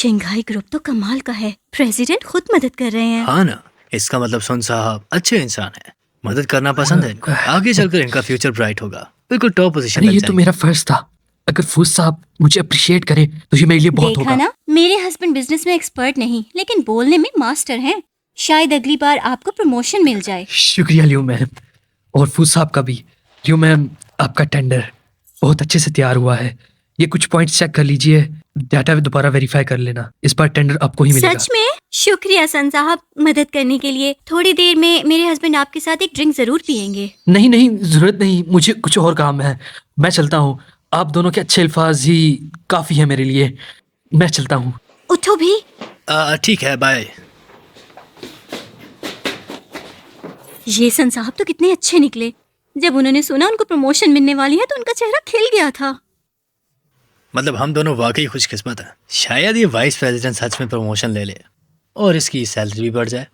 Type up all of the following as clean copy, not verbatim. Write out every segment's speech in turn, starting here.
Shanghai group तो कमाल का है, प्रेसिडेंट खुद मदद कर रहे हैं। हाँ ना, इसका मतलब सुन साहब अच्छे इंसान है, मदद करना पसंद है इनको, आगे चलकर इनका फ्यूचर ब्राइट होगा, बिल्कुल टॉप पोजीशन अरे लग ये तो जाएंगे। मेरा फर्ज था। अगर फूस साहब मुझे अप्रिशिएट करे तो ये मेरे लिए बहुत देखा होगा। ना, मेरे हस्बैंड बिजनेस में एक्सपर्ट नहीं लेकिन बोलने में मास्टर हैं। शायद अगली बार आपको प्रमोशन मिल जाए। शुक्रिया लियो मैम, और फूस साहब का भी। लियो मैम, आपका टेंडर बहुत अच्छे से तैयार हुआ है। ये कुछ पॉइंट्स चेक कर लीजिए, डाटा दोबारा वेरीफाई कर लेना। इस बार टेंडर आपको ही मिलेगा। सच में? शुक्रिया सन साहब मदद करने के लिए। थोड़ी देर में मेरे हस्बैंड आपके साथ एक ड्रिंक जरूर पियेंगे। नहीं नहीं, जरूरत नहीं, मुझे कुछ और काम है। मैं चलता हूँ। आप दोनों के अच्छे अल्फाज ही काफी है मेरे लिए। मैं चलता हूँ। उठो भी। ठीक है, बाय। ये सन साहब तो कितने अच्छे निकले। जब उन्होंने सुना उनको प्रमोशन मिलने वाली है तो उनका चेहरा खिल गया था। मतलब हम दोनों वाकई खुशकिस्मत हैं। शायद ये वाइस प्रेसिडेंट सच में प्रमोशन ले ले और इसकी सैलरी भी बढ़ जाए।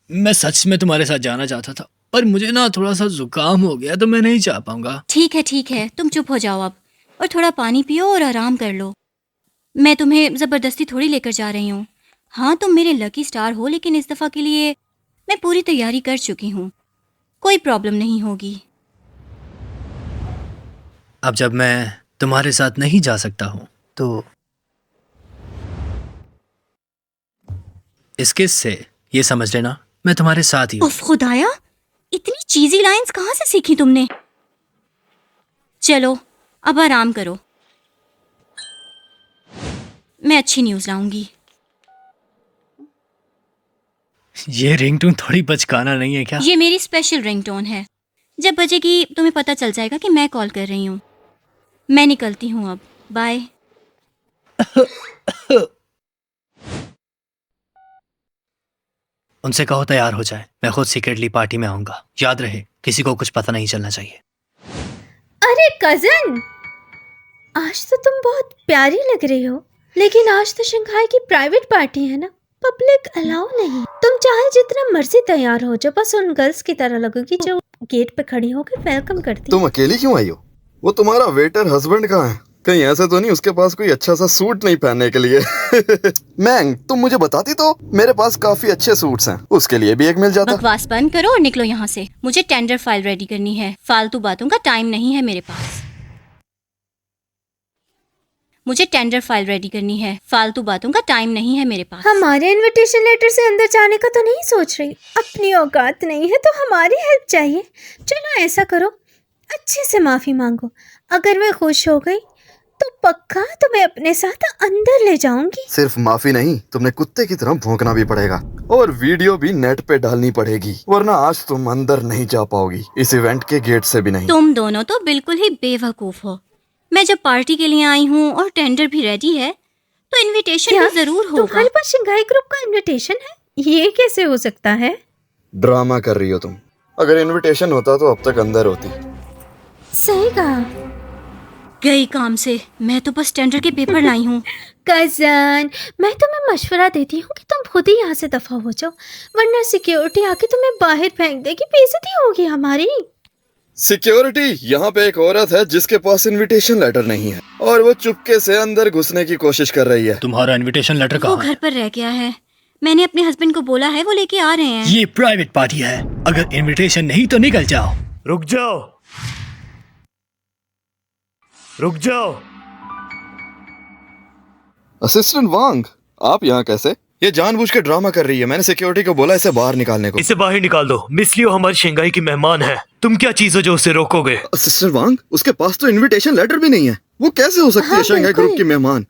मैं सच में तुम्हारे साथ जाना चाहता था, पर मुझे ना थोड़ा सा जुकाम हो गया तो मैं नहीं जा पाऊंगा। ठीक है, तुम चुप हो जाओ अब और थोड़ा पानी पियो और आराम कर लो। मैं तुम्हें जबरदस्ती थोड़ी लेकर जा रही हूँ। हाँ, तुम मेरे लकी स्टार हो, लेकिन इस दफा के लिए मैं पूरी तैयारी कर चुकी हूँ। कोई प्रॉब्लम नहीं होगी। अब जब मैं तुम्हारे साथ नहीं जा सकता हूँ तो इस किस से ये समझ लेना मैं तुम्हारे साथ ही हूँ। उफ खुदाया, इतनी चीजी लाइंस कहाँ से सीखी तुमने? चलो अब आराम करो, मैं अच्छी न्यूज़ लाऊंगी। ये रिंगटोन थोड़ी बचकाना नहीं है क्या? ये मेरी स्पेशल रिंगटोन है। जब बजेगी तुम्हें पता चल जाएगा कि मैं कॉल कर रही हूँ। मैं निकलती हूँ अब, बाय। उनसे कहो तैयार हो जाए, मैं खुद सीक्रेटली पार्टी में आऊंगा। याद रहे, किसी को कुछ पता नहीं चलना चाहिए। अरे कजन, आज तो तुम बहुत प्यारी लग रही हो, लेकिन आज तो शंघाई की प्राइवेट पार्टी है ना, पब्लिक अलाउ नहीं। तुम चाहे जितना मर्जी तैयार हो जाओ, बस उन गर्ल्स की तरह लगोगी जो गेट पे खड़ी होकर वेलकम करती। तुम अकेली क्यों आई हो? वो तुम्हारा वेटर हस्बैंड कहाँ है? कहीं ऐसे तो नहीं उसके पास कोई अच्छा सा सूट नहीं पहनने के लिए? मैंग, तुम मुझे बताती तो मेरे पास काफी अच्छे सूट्स हैं, उसके लिए भी एक मिल जाता। बकवास बंद करो और निकलो यहाँ से। मुझे टेंडर फाइल रेडी करनी है। फालतू बातों का टाइम नहीं है मेरे पास। मुझे टेंडर फाइल रेडी करनी है। फालतू बातों का टाइम नहीं है मेरे पास। हमारे इनविटेशन लेटर से अंदर जाने का तो नहीं सोच रही? अपनी औकात नहीं है तो हमारी हेल्प चाहिए। चलो ऐसा करो, अच्छे से माफी मांगो। अगर मैं खुश हो गई तो पक्का तुम्हें अपने साथ अंदर ले जाऊंगी। सिर्फ माफी नहीं, तुमने कुत्ते की तरह भौंकना भी पड़ेगा और वीडियो भी नेट पे डालनी पड़ेगी, वरना आज तुम अंदर नहीं जा पाओगी, इस इवेंट के गेट से भी नहीं। तुम दोनों तो बिल्कुल ही बेवकूफ हो। मैं जब पार्टी के लिए आई हूँ और टेंडर भी रेडी है तो इनविटेशन भी जरूर होगा। तुम्हारे पास शंघाई ग्रुप का इनविटेशन है? ये कैसे हो सकता है? ड्रामा कर रही हो तुम। अगर इनविटेशन होता तो अब तक अंदर होती। सही कहा। गई काम से। मैं तो बस टेंडर के पेपर लाई हूँ। कजन, मैं तुम्हें मशवरा देती हूँ कि तुम खुद ही यहाँ से दफा हो जाओ, वरना सिक्योरिटी आके तुम्हें बाहर फेंक देगी, बेइज्जती होगी हमारी। सिक्योरिटी, यहाँ पे एक औरत है जिसके पास इनविटेशन लेटर नहीं है और वो चुपके से अंदर घुसने की कोशिश कर रही है। तुम्हारा इनविटेशन लेटर वो कहाँ है? घर पर रह गया है। मैंने अपने हस्बैंड को बोला है, वो लेके आ रहे हैं। ये प्राइवेट पार्टी है, अगर इनविटेशन नहीं तो निकल जाओ। रुक जाओ, रुक जाओ। असिस्टेंट वांग, आप यहाँ कैसे? ये जानबूझ के ड्रामा कर रही है। मैंने सिक्योरिटी को बोला इसे बाहर निकालने को। इसे बाहर निकाल दो। मिस लियो हमारी शंघाई की मेहमान है। तुम क्या चीज हो जो उसे रोकोगे? असिस्टेंट वांग, उसके पास तो इनविटेशन लेटर भी नहीं है, वो कैसे हो सकती है शंघाई ग्रुप की मेहमान?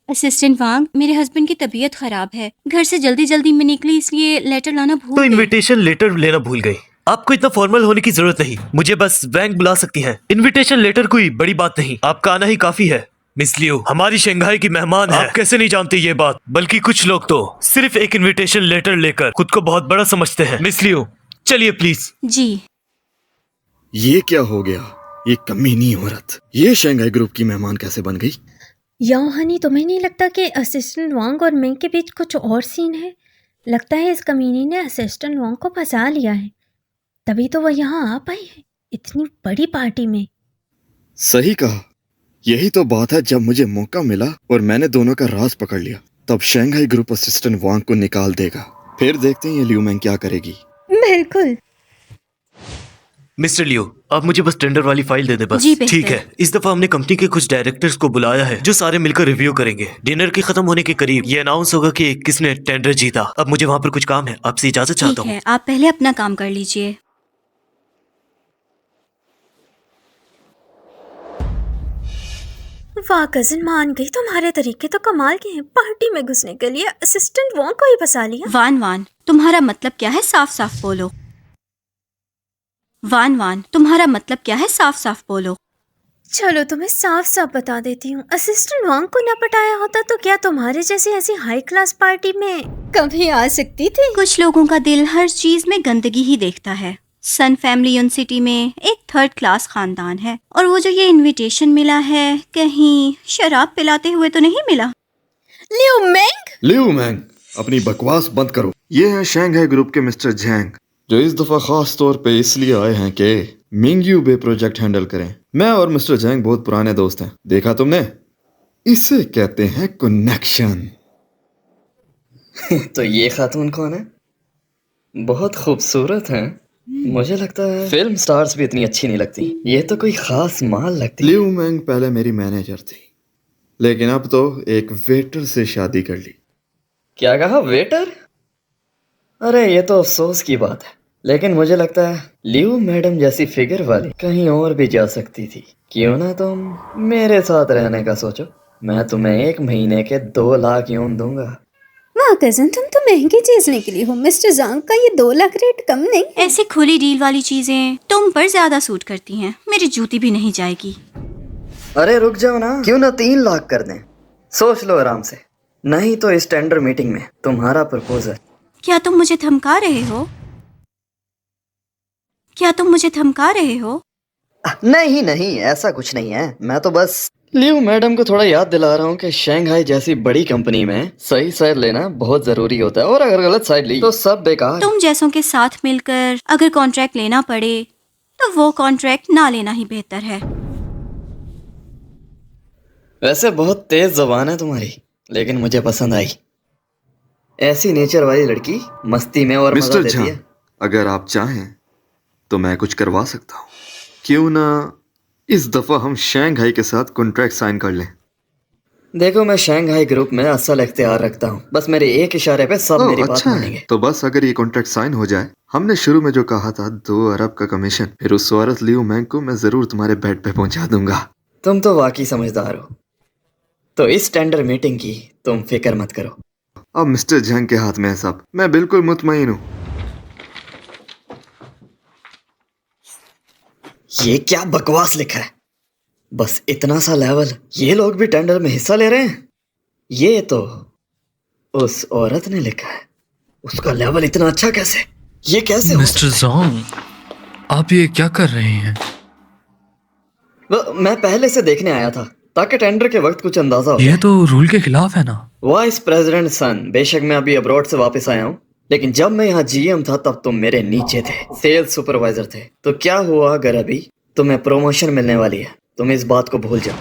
असिस्टेंट वांग, मेरे हस्बैंड की तबीयत खराब है, घर से जल्दी जल्दी में निकली, इसलिए लेटर लाना भूल तो गई। इनविटेशन लेटर लेना भूल गई। आपको इतना फॉर्मल होने की जरूरत नहीं, मुझे बस वैंग बुला सकती हैं। इनविटेशन लेटर कोई बड़ी बात नहीं, आपका आना ही काफी है। मिस लियो हमारी शंघाई की मेहमान है। आप कैसे नहीं जानते ये बात? बल्कि कुछ लोग तो सिर्फ एक इनविटेशन लेटर लेकर खुद को बहुत बड़ा समझते हैं। मिस लियो चलिए प्लीज। जी। ये क्या हो गया? ये कमीनी औरत, ये शंघाई ग्रुप की मेहमान कैसे बन गई? याओ हनी, तुम्हें नहीं लगता कि असिस्टेंट वांग और मिंग के बीच कुछ और सीन है? लगता है इस कमीनी ने असिस्टेंट वांग को फंसा लिया है, तभी तो वह यहाँ आ पाई है इतनी बड़ी पार्टी में। सही कहा, यही तो बात है, जब मुझे मौका मिला और मैंने दोनों का राज पकड़ लिया, तब शंघाई ग्रुप असिस्टेंट वांग को निकाल देगा। फिर देखते हैं ये लियू मैंग क्या करेगी। बिल्कुल। मिस्टर लियो, आप मुझे बस टेंडर वाली फाइल दे दे बस। जी, बेहतर। ठीक है। इस दफा हमने कंपनी के कुछ डायरेक्टर्स को बुलाया है जो सारे मिलकर रिव्यू करेंगे। डिनर के खत्म होने के करीब ये अनाउंस होगा कि किसने टेंडर जीता। अब मुझे वहाँ पर कुछ काम है, आपसे इजाजत ठीक चाहता हूँ। है, आप पहले अपना काम कर लीजिए। वाह कजन, मान गई। तुम्हारे तरीके तो कमाल के हैं। पार्टी में घुसने के लिए असिस्टेंट वॉन्ग को ही फंसा लिया। वान वान, तुम्हारा मतलब क्या है? साफ साफ बोलो। वान वान, तुम्हारा मतलब क्या है? साफ साफ बोलो। चलो तुम्हें साफ साफ बता देती हूँ, असिस्टेंट वांग को न पटाया होता तो क्या तुम्हारे जैसी ऐसी हाई क्लास पार्टी में कभी आ सकती थी? कुछ लोगों का दिल हर चीज में गंदगी ही देखता है। सन फैमिली यून सिटी में एक थर्ड क्लास खानदान है, और वो जो ये इनविटेशन मिला है, कहीं शराब पिलाते हुए तो नहीं मिला? लियू मैंग, लियू मैंग, अपनी बकवास बंद करो। ये हैं शंघाई ग्रुप के मिस्टर झैंग, जो इस दफा खास तौर पे इसलिए आए हैं कि मिंगयू बे प्रोजेक्ट हैंडल करें। मैं और मिस्टर झैंग बहुत पुराने दोस्त हैं। देखा तुमने, इसे कहते हैं कनेक्शन। तो ये खातून कौन है? बहुत खूबसूरत है। मुझे लगता है फिल्म स्टार्स भी इतनी अच्छी नहीं लगती। ये तो कोई खास माल लगती है। लियू मैंग पहले मेरी मैनेजर थी, लेकिन अब तो एक वेटर से शादी कर ली। क्या कहा, वेटर? अरे ये तो अफसोस की बात है, लेकिन मुझे लगता है लियू मैडम जैसी फिगर वाली कहीं और भी जा सकती थी। क्यों ना तुम मेरे साथ रहने का सोचो। मैं तुम्हें 1 महीने के 2 लाख यून दूंगा। वाह कजन, तुम तो महंगी चीज निकली हो। मिस्टर जांग का ये 2 लाख रेट कम नहीं। ऐसी खुली डील वाली चीजें तुम पर ज्यादा सूट करती हैं। मेरी जूती भी नहीं जाएगी। अरे रुक जाओ ना, क्यों ना 3 लाख कर दें? सोच लो आराम से। नहीं तो इस टेंडर मीटिंग में तुम्हारा प्रपोजल। क्या तुम मुझे धमका रहे हो? क्या तुम मुझे धमका रहे हो? नहीं नहीं, ऐसा कुछ नहीं है। मैं तो बस लियू मैडम को थोड़ा याद दिला रहा हूँ कि शंघाई जैसी बड़ी कंपनी में सही साइड लेना बहुत जरूरी होता है, और अगर गलत साइड ली तो सब बेकार। तुम जैसों के साथ मिलकर अगर कॉन्ट्रैक्ट लेना पड़े तो वो कॉन्ट्रैक्ट ना लेना ही बेहतर है। वैसे बहुत तेज जुबान है तुम्हारी, लेकिन मुझे पसंद आई। ऐसी नेचर वाली लड़की मस्ती में और मजा मिस्टर देती झा, है। अगर आप चाहें तो मैं कुछ करवा सकता हूँ। क्यों ना इस दफा हम शंघाई के साथ कॉन्ट्रैक्ट साइन कर लें। देखो, मैं शंघाई ग्रुप में असल इख्तियार रखता हूँ। बस मेरे एक इशारे पे सब मेरी बात अच्छा मानेंगे। है, तो बस अगर ये कॉन्ट्रैक्ट साइन हो जाए, हमने शुरू में जो कहा था 2 अरब का कमीशन, फिर उस औरत लियू मैंग को मैं जरूर तुम्हारे बेड पे पहुंचा दूंगा। तुम तो वाकई समझदार हो। तो इस टेंडर मीटिंग की तुम फिक्र मत करो। अब मिस्टर झंग के हाथ में है सब। मैं बिल्कुल मुतमईन हूँ। ये क्या बकवास लिखा है? बस इतना सा लेवल, ये लोग भी टेंडर में हिस्सा ले रहे हैं? ये तो उस औरत ने लिखा है। उसका लेवल इतना अच्छा कैसे? ये कैसे हो मिस्टर जोंग, आप ये क्या कर रहे हैं? मैं पहले से देखने आया था ताकि टेंडर के वक्त कुछ अंदाजा हो ये जाए। तो रूल के खिलाफ है ना। वाइस प्रेसिडेंट सन, बेशक मैं अभी अब्रॉड से वापस आया हूँ, लेकिन जब मैं यहाँ जीएम था तब तुम मेरे नीचे थे, सेल्स सुपरवाइजर थे। तो क्या हुआ अगर अभी तुम्हें प्रमोशन मिलने वाली है? तुम इस बात को भूल जाओ।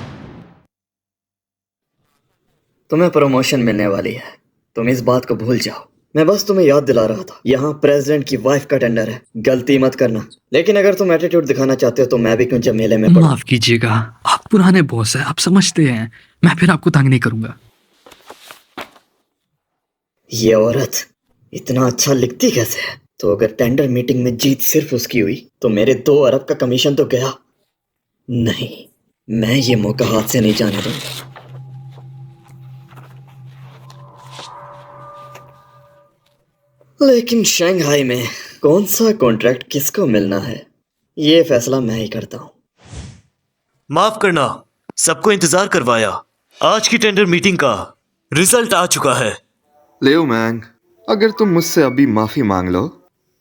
तुम्हें प्रमोशन मिलने वाली है, तुम इस बात को भूल जाओ। मैं बस तुम्हें याद दिला रहा था, यहाँ प्रेसिडेंट की वाइफ का टेंडर है, गलती मत करना। लेकिन अगर तुम एटीट्यूड दिखाना चाहते हो तो मैं भी क्यों झमेले में पड़ूं। माफ कीजिएगा, आप पुराने बॉस हैं, आप समझते हैं। मैं फिर आपको तंग नहीं करूंगा। ये औरत इतना अच्छा लिखती कैसे है? तो अगर टेंडर मीटिंग में जीत सिर्फ उसकी हुई तो मेरे 2 अरब का कमीशन तो गया। नहीं, मैं ये मौका हाथ से नहीं जाने दूंगा। लेकिन शंघाई में कौन सा कॉन्ट्रैक्ट किसको मिलना है, ये फैसला मैं ही करता हूँ। माफ करना, सबको इंतजार करवाया। आज की टेंडर मीटिंग का रिजल्ट आ चुका है। लियू मैंग, अगर तुम मुझसे अभी माफी मांग लो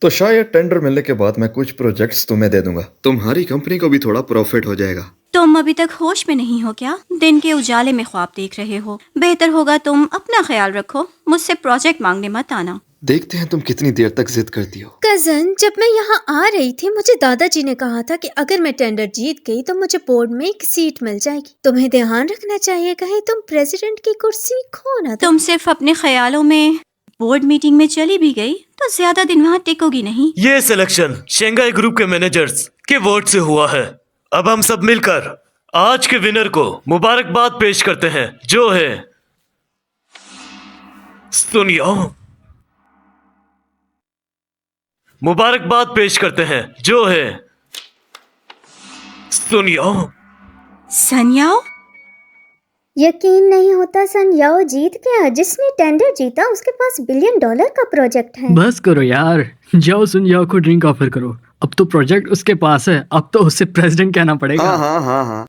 तो शायद टेंडर मिलने के बाद मैं कुछ प्रोजेक्ट्स तुम्हें दे दूंगा। तुम्हारी कंपनी को भी थोड़ा प्रॉफिट हो जाएगा। तुम अभी तक होश में नहीं हो क्या? दिन के उजाले में ख्वाब देख रहे हो। बेहतर होगा तुम अपना ख्याल रखो। मुझसे प्रोजेक्ट मांगने मत आना। देखते हैं तुम कितनी देर तक जिद करती हो। कजन, जब मैं यहाँ आ रही थी मुझे दादाजी ने कहा था कि अगर मैं टेंडर जीत गई तो मुझे बोर्ड में एक सीट मिल जाएगी। तुम्हें ध्यान रखना चाहिए कहीं तुम प्रेसिडेंट की कुर्सी खो ना दो। तुम सिर्फ अपने ख्यालों में बोर्ड मीटिंग में चली भी गई तो ज्यादा दिन वहाँ टिकोगी नहीं। ये सिलेक्शन शंघाई ग्रुप के मैनेजर्स के वोट से हुआ है। अब हम सब मिलकर आज के विनर को मुबारकबाद पेश करते हैं, जो है सुनियो। मुबारकबाद पेश करते हैं, जो है सुनियो। सन्याओ, यकीन नहीं होता सन याओ जीत गया। जिसने टेंडर जीता उसके पास $1 बिलियन का प्रोजेक्ट है। बस करो यार, जाओ सुन जाओ को ड्रिंक ऑफर करो। अब तो प्रोजेक्ट उसके पास है, अब तो उसे प्रेसिडेंट कहना पड़ेगा। हाँ।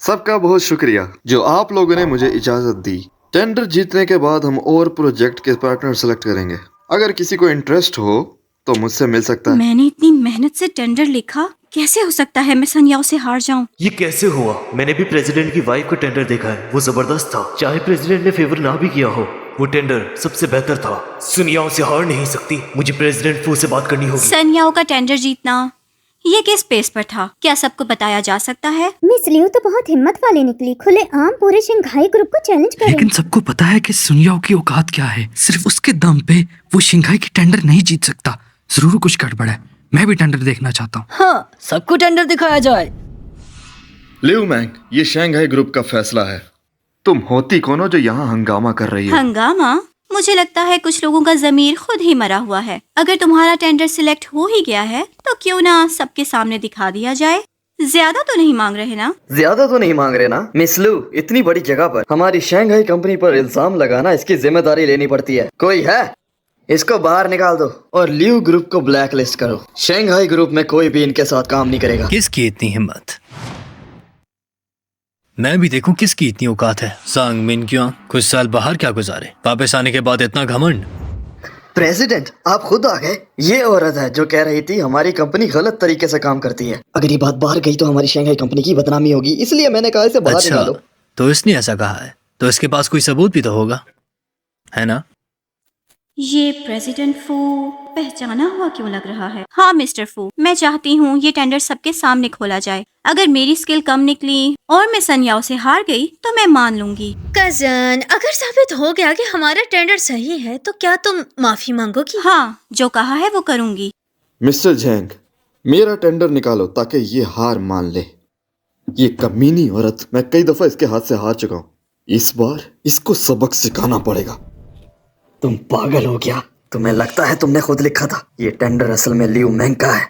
सबका बहुत शुक्रिया जो आप लोगों ने मुझे इजाजत दी। टेंडर जीतने के बाद हम और प्रोजेक्ट के पार्टनर सेलेक्ट करेंगे। अगर किसी को इंटरेस्ट हो तो मुझसे मिल सकता है। मैंने इतनी मेहनत से टेंडर लिखा, कैसे हो सकता है मैं सन्याओ से हार जाऊं? ये कैसे हुआ? मैंने भी प्रेसिडेंट की वाइफ का टेंडर देखा है, वो जबरदस्त था। चाहे प्रेसिडेंट ने फेवर ना भी किया हो, वो टेंडर सबसे बेहतर था। सुनियाओ से हार नहीं सकती, मुझे प्रेसिडेंट फू से बात करनी होगी। सन्याओ का टेंडर जीतना ये किस बेस पर था? क्या सबको बताया जा सकता है? मिस लियू तो बहुत हिम्मत वाली निकली, खुले आम पूरे शंघाई ग्रुप को चैलेंज करें। लेकिन सबको पता है कि सुनियाओ की औकात क्या है। सिर्फ उसके दम पे वो शंघाई की टेंडर नहीं जीत सकता। जरूर कुछ गड़बड़ है। मैं भी टेंडर देखना चाहता हूँ। हाँ, सबको टेंडर दिखाया जाए। लिऊ मैंग, ये शंघाई ग्रुप का फैसला है। तुम होती कौन हो जो यहाँ हंगामा कर रही हो? हंगामा? मुझे लगता है कुछ लोगों का जमीर खुद ही मरा हुआ है। अगर तुम्हारा टेंडर सिलेक्ट हो ही गया है तो क्यों ना सबके सामने दिखा दिया जाए। ज्यादा तो नहीं मांग रहे ना? ज्यादा तो नहीं मांग रहे ना मिस लू। इतनी बड़ी जगह पर हमारी शंघाई कंपनी पर इल्जाम लगाना, इसकी जिम्मेदारी लेनी पड़ती है। कोई है? इसको बाहर निकाल दो और लियू ग्रुप को ब्लैक लिस्ट करो। शंघाई ग्रुप में कोई भी इनके साथ काम नहीं करेगा। किसकी इतनी हिम्मत? मैं भी देखूं किसकी इतनी औकात है। सांग मिन क्यों कुछ साल बाहर क्या गुजारे, वापस आने के बाद इतना घमंड। प्रेसिडेंट, आप खुद आ गए। ये औरत है जो कह रही थी हमारी कंपनी गलत तरीके से काम करती है। अगर ये बात बाहर गई तो हमारी शंघाई कंपनी की बदनामी होगी, इसलिए मैंने कहा इसे बाहर अच्छा, निकालो। तो इसने ऐसा कहा है तो इसके पास कोई सबूत भी तो होगा, है ना? ये प्रेसिडेंट फू पहचाना हुआ क्यों लग रहा है? हाँ मिस्टर फू, मैं चाहती हूँ ये टेंडर सबके सामने खोला जाए। अगर मेरी स्किल कम निकली और मैं सन्याओ से हार गई तो मैं मान लूंगी। कजन, अगर साबित हो गया कि हमारा टेंडर सही है तो क्या तुम माफी मांगोगी? हाँ, जो कहा है वो करूंगी। मिस्टर झैंग, मेरा टेंडर निकालो ताकि ये हार मान ले। ये कमीनी औरत, मैं कई दफा इसके हाथ से हार चुका हूँ। इस बार इसको सबक सिखाना पड़ेगा। तुम पागल हो क्या? तुम्हें लगता है तुमने खुद लिखा था? ये टेंडर असल में लियू मैंग का है।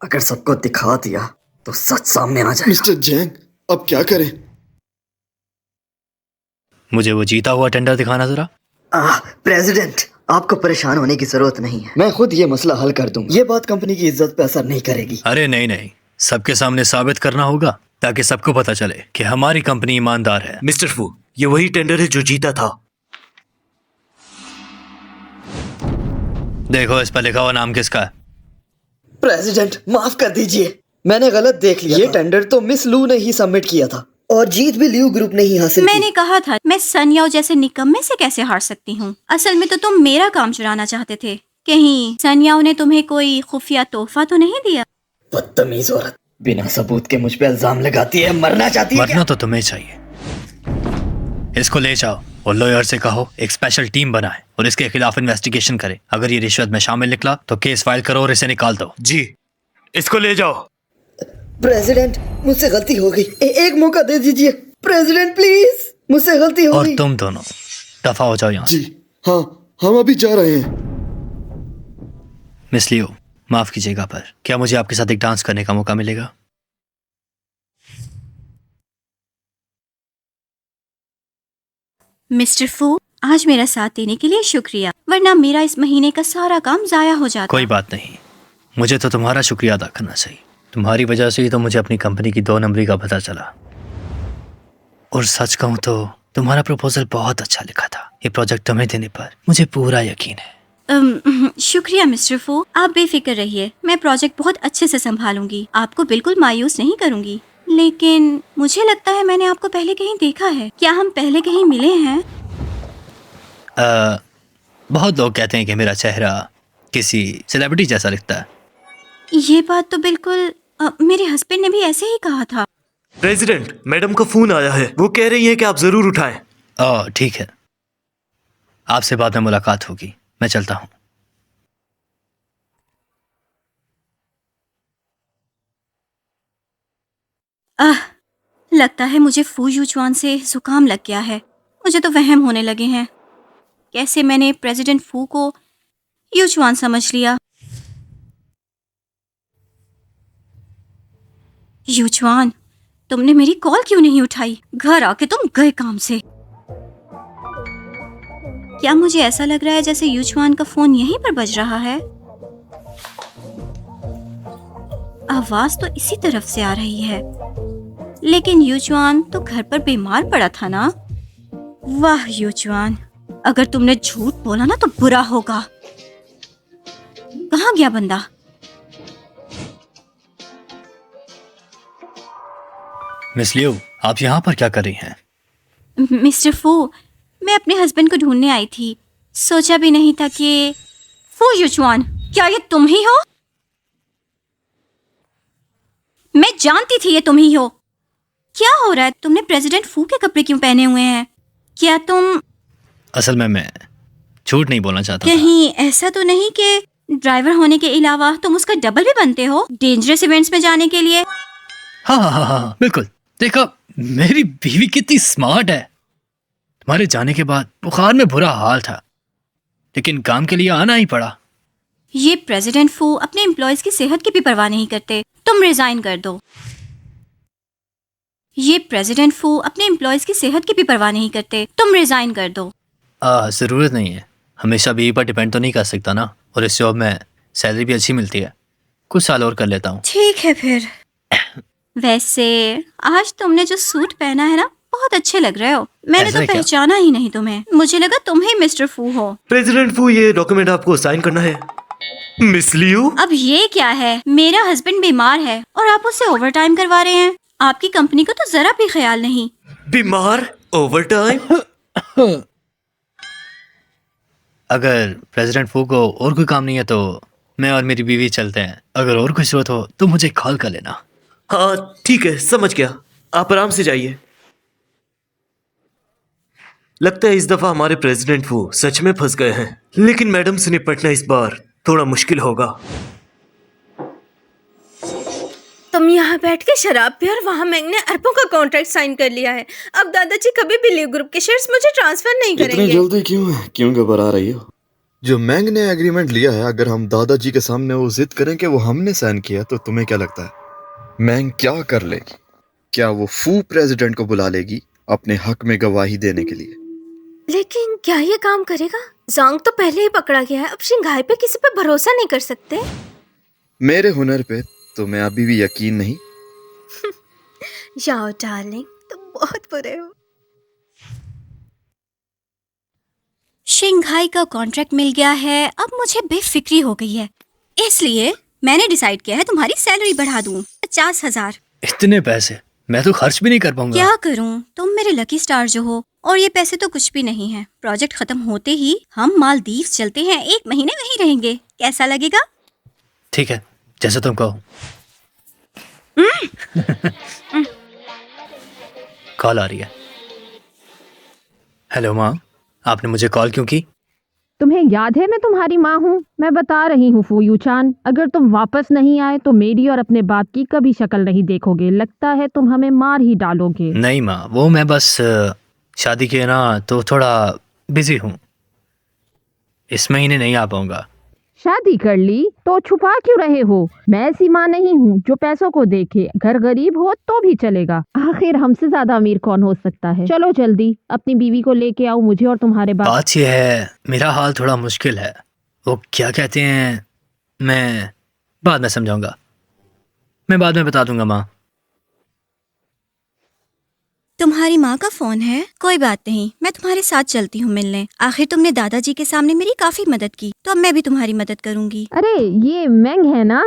अगर सबको दिखा दिया तो सच सामने आ जाएगा। मिस्टर झैंग, अब क्या करें? मुझे वो जीता हुआ टेंडर दिखाना जरा। प्रेसिडेंट, आपको परेशान होने की जरूरत नहीं है। मैं खुद ये मसला हल कर दूंगा। ये बात कंपनी की इज्जत पे असर नहीं करेगी। अरे नहीं, सबके सामने साबित करना होगा ताकि सबको पता चले कि हमारी कंपनी ईमानदार है। मिस्टर फू, ये वही टेंडर है जो जीता था। देखो इस पर लिखा हुआ नाम किसका है? प्रेसिडेंट, माफ कर दीजिए, मैंने गलत देख लिया। ये टेंडर तो मिस लू ने ही सबमिट किया था और जीत भी लियू ग्रुप ने ही हासिल की। मैंने कहा था मैं सन्याओ जैसे निकम्मे से कैसे हार सकती हूँ। असल में तो तुम मेरा काम चुराना चाहते थे। कहीं सन्याओ ने तुम्हें कोई खुफिया तोहफा तो नहीं दिया? बदतमीज औरत, बिना सबूत के मुझ पे इल्जाम लगाती है। मरना चाहती है मरना तो तुम्हें चाहिए। इसको ले जाओ और लॉयर से कहो एक स्पेशल टीम बनाए और इसके खिलाफ इन्वेस्टिगेशन करे। अगर ये रिश्वत में शामिल निकला तो केस फाइल करो और इसे निकाल दो। जी, इसको ले जाओ। प्रेसिडेंट, मुझसे गलती हो गई। एक मौका दे दीजिए प्रेसिडेंट, प्लीज। मुझसे गलती हो और गई। तुम दोनों दफा हो जाओ यहाँ से। जी हाँ, हम अभी जा रहे हैं। मिस लियो, माफ कीजिएगा पर क्या मुझे आपके साथ एक डांस करने का मौका मिलेगा? मिस्टर फू, आज मेरा साथ देने के लिए शुक्रिया, वरना मेरा इस महीने का सारा काम जाया हो जाता। कोई बात नहीं, मुझे तो तुम्हारा शुक्रिया अदा करना चाहिए। तुम्हारी वजह से ही तो मुझे अपनी कंपनी की 2 नंबरी का पता चला। और सच कहूँ तो तुम्हारा प्रपोजल बहुत अच्छा लिखा था। ये प्रोजेक्ट तुम्हें देने पर मुझे पूरा यकीन है। शुक्रिया मिस्टर फू, आप बेफिक्र रहिए। मैं प्रोजेक्ट बहुत अच्छे से संभालूंगी, आपको बिल्कुल मायूस नहीं करूंगी। लेकिन मुझे लगता है मैंने आपको पहले कहीं देखा है। क्या हम पहले कहीं मिले हैं? बहुत लोग कहते हैं कि मेरा चेहरा किसी सेलिब्रिटी जैसा दिखता है। ये बात तो बिल्कुल मेरे हस्बैंड ने भी ऐसे ही कहा था। प्रेसिडेंट, मैडम का फोन आया है। वो कह रही है कि आप जरूर उठाएं। ठीक है, आपसे बाद में मुलाकात होगी। मैं चलता हूँ। लगता है मुझे फू यूचुआन से जुकाम लग गया है। मुझे तो वहम होने लगे हैं। कैसे मैंने प्रेसिडेंट फू को यूचुआन समझ लिया। यूचुआन, तुमने मेरी कॉल क्यों नहीं उठाई? घर आके तुम गए काम से। क्या मुझे ऐसा लग रहा है जैसे यूचुआन का फोन यहीं पर बज रहा है? आवाज तो इसी तरफ से आ रही है, लेकिन यूचुआन तो घर पर बीमार पड़ा था ना। वाह यूचुआन, अगर तुमने झूठ बोला ना तो बुरा होगा। कहाँ गया बंदा? मिस लियो, आप यहाँ पर क्या कर रही हैं? मिस्टर फू, मैं अपने हस्बैंड को ढूंढने आई थी। सोचा भी नहीं था कि फू यूचुआन, क्या ये तुम ही हो? मैं जानती थी ये तुम ही हो। क्या हो रहा है? तुमने प्रेसिडेंट फू के कपड़े क्यों पहने हुए हैं? क्या तुम असल में मैं झूठ नहीं बोलना चाहता था। कहीं ऐसा तो नहीं कि ड्राइवर होने के अलावा तुम उसका डबल भी बनते हो डेंजरस इवेंट्स में जाने के लिए? हाँ, बिल्कुल। देखो, मेरी बीवी कितनी स्मार्ट है। तुम्हारे जाने के बाद बुखार में बुरा हाल था, लेकिन काम के लिए आना ही पड़ा। ये प्रेसिडेंट फू अपने एम्प्लॉयज की सेहत की भी परवाह नहीं करते। तुम रिजाइन कर दो। ये प्रेसिडेंट फू अपने एम्प्लॉयज की सेहत की भी परवाह नहीं करते। तुम रिजाइन कर दो। ज़रूरत नहीं है। हमेशा बीवी पर डिपेंड तो नहीं कर सकता ना, और इस जॉब में सैलरी भी अच्छी मिलती है। कुछ साल और कर लेता हूँ। ठीक है फिर। वैसे आज तुमने जो सूट पहना है ना, बहुत अच्छे लग रहे हो। मैंने ऐसा तो है क्या? पहचाना ही नहीं तुम्हें। मुझे लगा तुम ही मिस्टर फू हो। प्रेसिडेंट फू, ये डॉक्यूमेंट आपको साइन करना है। मिस लियू, अब ये क्या है? मेरा हस्बैंड बीमार है और आप उससे ओवरटाइम करवा रहे हैं। आपकी कंपनी को तो जरा भी ख्याल नहीं। बीमार? ओवरटाइम? अगर प्रेसिडेंट फू को और कोई काम नहीं है तो मैं और मेरी बीवी चलते हैं। अगर और कोई जरूरत हो तो मुझे कॉल कर लेना। हाँ ठीक है, समझ गया। आप आराम से जाइए। लगता है इस दफा हमारे प्रेसिडेंट फू सच में फंस गए हैं, लेकिन मैडम से निपटना इस बार थोड़ा मुश्किल होगा। तुम यहाँ बैठ के शराब पी और वहाँ मैंग ने अरबों का कॉन्ट्रैक्ट साइन कर लिया है। अब दादाजी कभी भी लिव ग्रुप के शेयर्स मुझे ट्रांसफर नहीं इतनी करेंगे। जल्दी क्यों है? क्यों घबरा रही हो? जो मैंग ने एग्रीमेंट लिया है, अगर हम दादाजी के सामने वो जिद करें कि वो हमने साइन किया, तो तुम्हें क्या लगता है मैंग क्या कर लेगी? क्या वो फू प्रेसिडेंट को बुला लेगी अपने हक में गवाही देने के लिए? लेकिन क्या ये काम करेगा? जोंग तो पहले ही पकड़ा गया है। अब शिंघाई पे किसी पे भरोसा नहीं कर सकते। मेरे हुनर पे तुम्हें अभी भी यकीन नहीं? याओ डार्लिंग, तुम बहुत बुरे हो। शिंघाई का कॉन्ट्रैक्ट मिल गया है। अब मुझे बेफिक्री हो गई है, इसलिए मैंने डिसाइड किया है तुम्हारी सैलरी बढ़ा दूं 50,000। इतने पैसे मैं तो खर्च भी नहीं कर पाऊंगा। क्या करूं? तुम मेरे लकी स्टार जो हो, और ये पैसे तो कुछ भी नहीं है। प्रोजेक्ट खत्म होते ही हम मालदीव चलते हैं। 1 महीने वहीं रहेंगे। कैसा लगेगा? ठीक है, जैसे तुम कहो। कॉल आ रही है। हेलो माँ, आपने मुझे कॉल क्यों की? तुम्हें याद है मैं तुम्हारी माँ हूँ। मैं बता रही हूँ फू यूचान, अगर तुम वापस नहीं आए तो मेरी और अपने बाप की कभी शक्ल नहीं देखोगे। लगता है तुम हमें मार ही डालोगे। नहीं माँ, वो मैं बस शादी के ना तो थोड़ा बिजी हूँ। इस महीने नहीं आ पाऊंगा। शादी कर ली तो छुपा क्यों रहे हो? मैं ऐसी माँ नहीं हूँ जो पैसों को देखे। घर गरीब हो तो भी चलेगा। आखिर हमसे ज्यादा अमीर कौन हो सकता है? चलो जल्दी अपनी बीवी को लेके आओ, मुझे और तुम्हारे बाप। बात यह है, मेरा हाल थोड़ा मुश्किल है। वो क्या कहते हैं, मैं बाद में समझाऊंगा। मैं बाद में बता दूंगा माँ। तुम्हारी माँ का फोन है? कोई बात नहीं, मैं तुम्हारे साथ चलती हूँ मिलने। आखिर तुमने दादाजी के सामने मेरी काफी मदद की, तो अब मैं भी तुम्हारी मदद करूंगी। अरे ये मैंग है ना?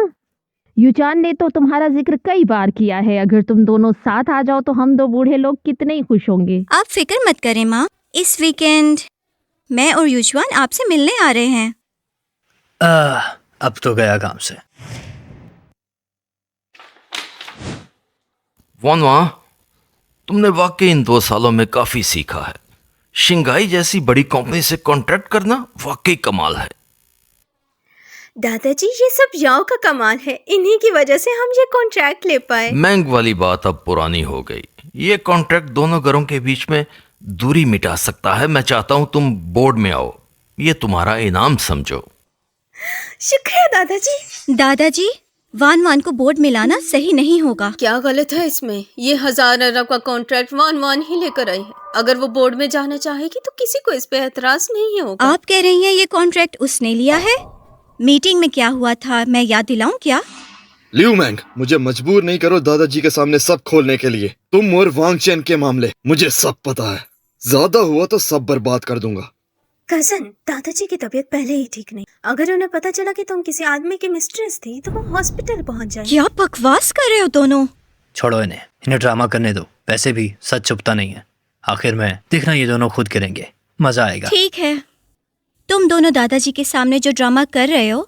यूचान ने तो तुम्हारा जिक्र कई बार किया है। अगर तुम दोनों साथ आ जाओ तो हम दो बूढ़े लोग कितने ही खुश होंगे। आप फिक्र मत करें माँ, इस वीकेंड मैं और युजवान आपसे मिलने आ रहे हैं। अब तो गया काम से। वानवा, तुमने वाकई इन 2 सालों में काफी सीखा है। शंघाई जैसी बड़ी कंपनी से कॉन्ट्रैक्ट करना वाकई कमाल है। दादाजी ये सब याओ का कमाल है, इन्हीं की वजह से हम ये कॉन्ट्रैक्ट ले पाए। मैंग वाली बात अब पुरानी हो गई। ये कॉन्ट्रैक्ट दोनों घरों के बीच में दूरी मिटा सकता है। मैं चाहता हूं तुम बोर्ड में आओ, ये तुम्हारा इनाम समझो। शुक्रिया दादाजी। दादाजी, वान वान को बोर्ड में लाना सही नहीं होगा। क्या गलत है इसमें? ये 1000 अरब का कॉन्ट्रैक्ट वान ही लेकर आई है। अगर वो बोर्ड में जाना चाहेगी तो किसी को इस पे एतराज नहीं होगा। आप कह रही हैं ये कॉन्ट्रैक्ट उसने लिया है? मीटिंग में क्या हुआ था मैं याद दिलाऊं क्या? लियू मैंग, मुझे मजबूर नहीं करो दादाजी के सामने सब खोलने के लिए। तुम और वांग चेन के मामले मुझे सब पता है। ज्यादा हुआ तो सब बर्बाद कर दूंगा। कजन, दादाजी की तबीयत पहले ही ठीक नहीं। अगर उन्हें पता चला कि तुम किसी आदमी की मिस्ट्रेस थी तो वो हॉस्पिटल पहुंच जाएगी। क्या बकवास कर रहे हो दोनों? छोड़ो इन्हें ड्रामा करने दो। वैसे भी सच छुपता नहीं है। आखिर में देखना ये दोनों खुद करेंगे, मजा आएगा। ठीक है, तुम दोनों दादाजी के सामने जो ड्रामा कर रहे हो,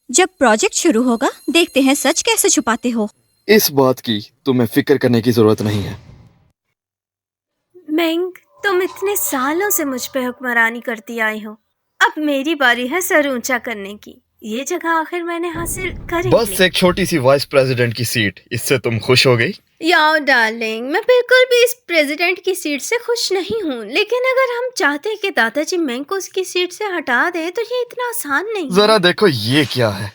जब प्रोजेक्ट शुरू होगा देखते हैं सच कैसे छुपाते हो। इस बात की तुम्हें फिक्र करने की जरूरत नहीं है। मैंग, तुम इतने सालों से मुझ पे हुक्मरानी करती आई हो। अब मेरी बारी है सर ऊंचा करने की। ये जगह आखिर मैंने हासिल कर ही बस ली। एक छोटी सी वाइस प्रेसिडेंट की सीट, इससे तुम खुश हो गई? याओ डार्लिंग, मैं बिल्कुल भी इस प्रेसिडेंट की सीट से खुश नहीं हूँ। लेकिन अगर हम चाहते हैं कि दादाजी मैंग को उसकी सीट से हटा दे तो ये इतना आसान नहीं है। जरा देखो ये क्या है।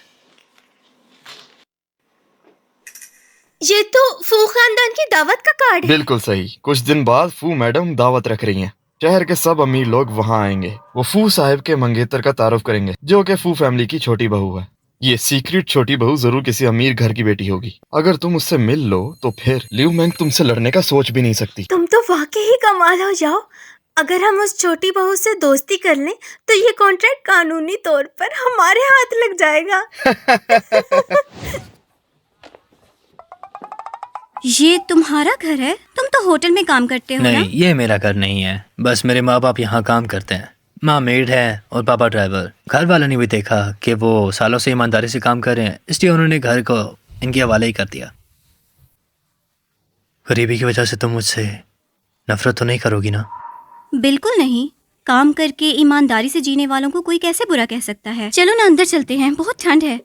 ये तो फू खानदान की दावत का कार्ड है। बिल्कुल सही। कुछ दिन बाद फू मैडम दावत रख रही हैं। शहर के सब अमीर लोग वहाँ आएंगे। वो फू साहब के मंगेतर का तारुफ करेंगे, जो कि फू फैमिली की छोटी बहू है। ये सीक्रेट छोटी बहू जरूर किसी अमीर घर की बेटी होगी। अगर तुम उससे मिल लो तो फिर लियू मैंग तुमसे लड़ने का सोच भी नहीं सकती। तुम तो वाकई ही कमाल हो जाओ। अगर हम उस छोटी बहू से दोस्ती कर लें तो ये कॉन्ट्रैक्ट कानूनी तौर पर हमारे हाथ लग जाएगा। ये तुम्हारा घर है? तुम तो होटल में काम करते हो नहीं, ना? ये मेरा घर नहीं है। बस मेरे माँ बाप यहाँ काम करते हैं। माँ मेड है और पापा ड्राइवर। घर वालों ने भी देखा कि वो सालों से ईमानदारी से काम कर रहे हैं, इसलिए उन्होंने घर को इनके हवाले ही कर दिया। गरीबी की वजह से तुम मुझसे नफरत तो नहीं करोगी ना? बिल्कुल नहीं। काम करके ईमानदारी से जीने वालों को कोई कैसे बुरा कह सकता है। चलो ना अंदर चलते हैं, बहुत ठंड है।